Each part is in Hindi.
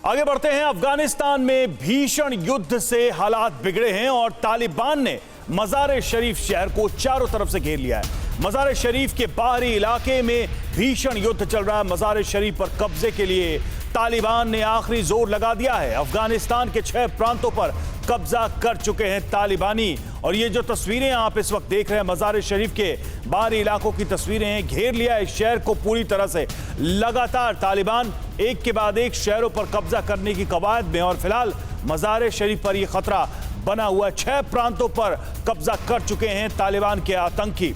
आगे बढ़ते हैं। अफगानिस्तान में भीषण युद्ध से हालात बिगड़े हैं और तालिबान ने मज़ार-ए-शरीफ शहर को चारों तरफ से घेर लिया है। मज़ार-ए-शरीफ के बाहरी इलाके में भीषण युद्ध चल रहा है। मज़ार-ए-शरीफ पर कब्जे के लिए तालिबान ने आखिरी जोर लगा दिया है। अफगानिस्तान के 6 प्रांतों पर कब्जा कर चुके हैं तालिबानी। और ये जो तस्वीरें आप इस वक्त देख रहे हैं, मज़ार-ए-शरीफ के बाहरी इलाकों की तस्वीरें हैं। घेर लिया है इस शहर को पूरी तरह से। लगातार तालिबान एक के बाद एक शहरों पर कब्जा करने की कवायद में, और फिलहाल मज़ार-ए-शरीफ पर यह खतरा बना हुआ है। 6 प्रांतों पर कब्जा कर चुके हैं तालिबान के आतंकी।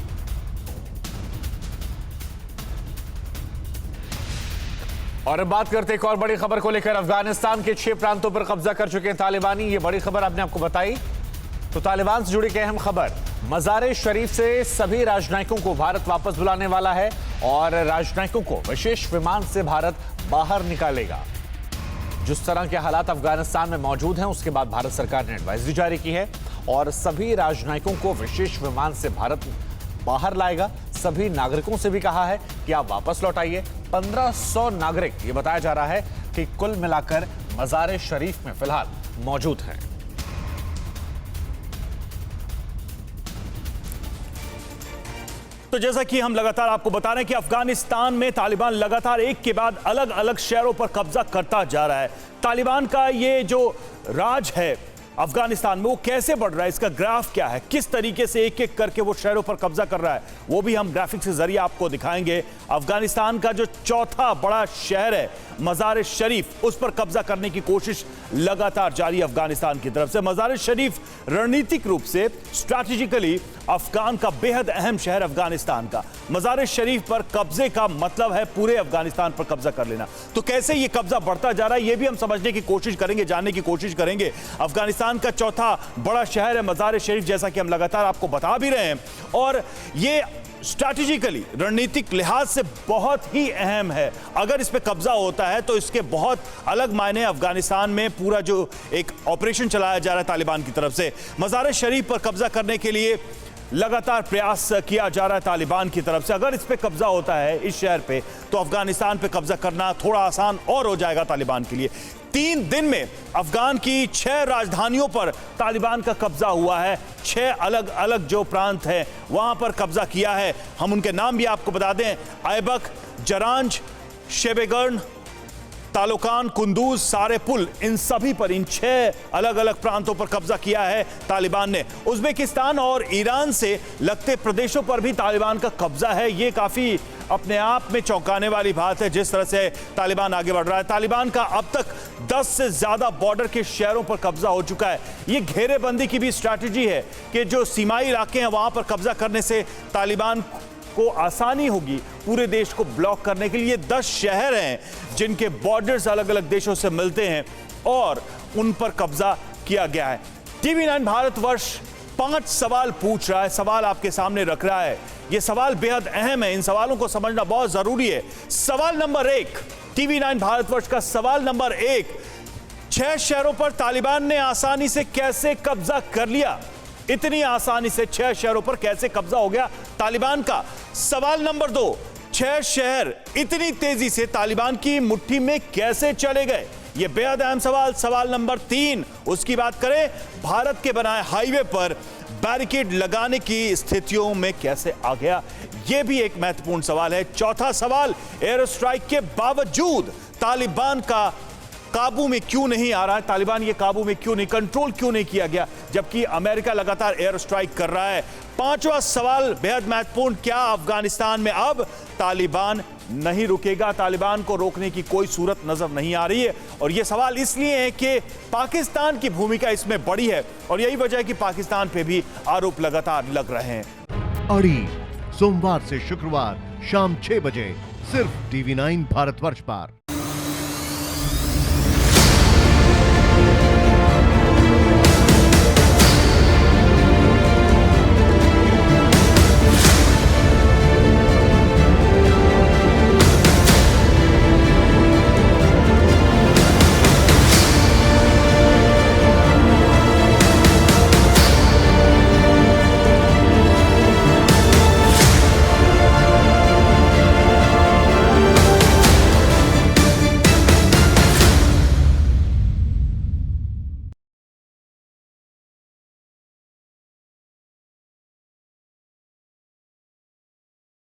और अब बात करते हैं एक और बड़ी खबर को लेकर। अफगानिस्तान के 6 प्रांतों पर कब्जा कर चुके हैं तालिबानी। ये बड़ी खबर आपने आपको बताई। तो तालिबान से जुड़ी एक अहम खबर, मज़ार-ए-शरीफ से सभी राजनयिकों को भारत वापस बुलाने वाला है और राजनयिकों को विशेष विमान से भारत बाहर निकालेगा। जिस तरह के हालात अफगानिस्तान में मौजूद हैं, उसके बाद भारत सरकार ने एडवाइजरी जारी की है और सभी राजनयिकों को विशेष विमान से भारत बाहर लाएगा। सभी नागरिकों से भी कहा है कि आप वापस लौट आइए। 1500 नागरिक, ये बताया जा रहा है कि कुल मिलाकर मज़ार-ए-शरीफ में फिलहाल मौजूद हैं। तो जैसा कि हम लगातार आपको बता रहे हैं कि अफगानिस्तान में तालिबान लगातार एक के बाद अलग अलग शहरों पर कब्जा करता जा रहा है। तालिबान का ये जो राज है अफगानिस्तान में, वो कैसे बढ़ रहा है, इसका ग्राफ क्या है, किस तरीके से एक एक करके वो शहरों पर कब्जा कर रहा है, वो भी हम ग्राफिक्स के जरिए आपको दिखाएंगे। अफगानिस्तान का जो चौथा बड़ा शहर है मज़ार-ए-शरीफ, उस पर कब्जा करने की कोशिश लगातार जारी है अफगानिस्तान की तरफ से। मज़ार-ए-शरीफ रणनीतिक रूप से स्ट्रैटेजिकली अफगान का बेहद अहम शहर अफगानिस्तान का। मज़ार-ए-शरीफ पर कब्जे का मतलब है पूरे अफगानिस्तान पर कब्जा कर लेना। तो कैसे ये कब्जा बढ़ता जा रहा है, ये भी हम समझने की कोशिश करेंगे, जानने की कोशिश करेंगे। अफगानिस्तान का चौथा बड़ा शहर है मज़ार-ए-शरीफ, जैसा कि हम लगातार आपको बता भी रहे हैं, और ये स्ट्रैटेजिकली रणनीतिक लिहाज से बहुत ही अहम है। अगर इस पे कब्जा होता है तो इसके बहुत अलग मायने अफगानिस्तान में पूरा जो एक ऑपरेशन चलाया जा रहा है तालिबान की तरफ से। मज़ार-ए-शरीफ पर कब्जा करने के लिए लगातार प्रयास किया जा रहा है तालिबान की तरफ से। अगर इस पे कब्जा होता है इस शहर पे, तो अफगानिस्तान पे कब्जा करना थोड़ा आसान और हो जाएगा तालिबान के लिए। 3 दिन में अफगान की 6 राजधानियों पर तालिबान का कब्जा हुआ है। 6 अलग अलग जो प्रांत हैं वहां पर कब्जा किया है। हम उनके नाम भी आपको बता दें, ऐबक, जरांज, शेबेगर्न, तालोकान, कुंदूज, सारे पुल, इन सभी पर, इन 6 अलग अलग प्रांतों पर कब्जा किया है तालिबान ने। उज्बेकिस्तान और ईरान से लगते प्रदेशों पर भी तालिबान का कब्जा है। ये काफी अपने आप में चौंकाने वाली बात है जिस तरह से तालिबान आगे बढ़ रहा है। तालिबान का अब तक 10 से ज्यादा बॉर्डर के शहरों पर कब्जा हो चुका है। ये घेरेबंदी की भी स्ट्रैटेजी है कि जो सीमाई इलाके हैं वहां पर कब्जा करने से तालिबान को आसानी होगी पूरे देश को ब्लॉक करने के लिए। 10 शहर हैं जिनके बॉर्डर्स अलग अलग देशों से मिलते हैं और उन पर कब्जा किया गया है। TV9 भारतवर्ष 5 सवाल पूछ रहा है, सवाल आपके सामने रख रहा है। ये सवाल बेहद अहम है, इन सवालों को समझना बहुत जरूरी है। सवाल नंबर 1, TV9 भारतवर्ष का सवाल नंबर 1, 6 शहरों पर तालिबान ने आसानी से कैसे कब्जा कर लिया? इतनी आसानी से 6 शहरों पर कैसे कब्जा हो गया तालिबान का? सवाल नंबर 2, 6 शहर इतनी तेजी से तालिबान की मुट्ठी में कैसे चले गए? यह बेहद अहम सवाल। सवाल नंबर 3, उसकी बात करें, भारत के बनाए हाईवे पर बैरिकेड लगाने की स्थितियों में कैसे आ गया? यह भी एक महत्वपूर्ण सवाल है। चौथा सवाल, एयर स्ट्राइक के बावजूद तालिबान का काबू में क्यों नहीं आ रहा है? तालिबान ये काबू में क्यों नहीं, कंट्रोल क्यों नहीं किया गया, जबकि अमेरिका लगातार एयर स्ट्राइक कर रहा है? 5वां सवाल बेहद महत्वपूर्ण, क्या अफगानिस्तान में अब तालिबान नहीं रुकेगा? तालिबान को रोकने की कोई सूरत नजर नहीं आ रही है। और यह सवाल इसलिए है कि पाकिस्तान की भूमिका इसमें बड़ी है और यही वजह है कि पाकिस्तान पे भी आरोप लगातार लग रहे हैं। अड़ी सोमवार से शुक्रवार शाम 6 बजे सिर्फ TV9 भारतवर्ष पर।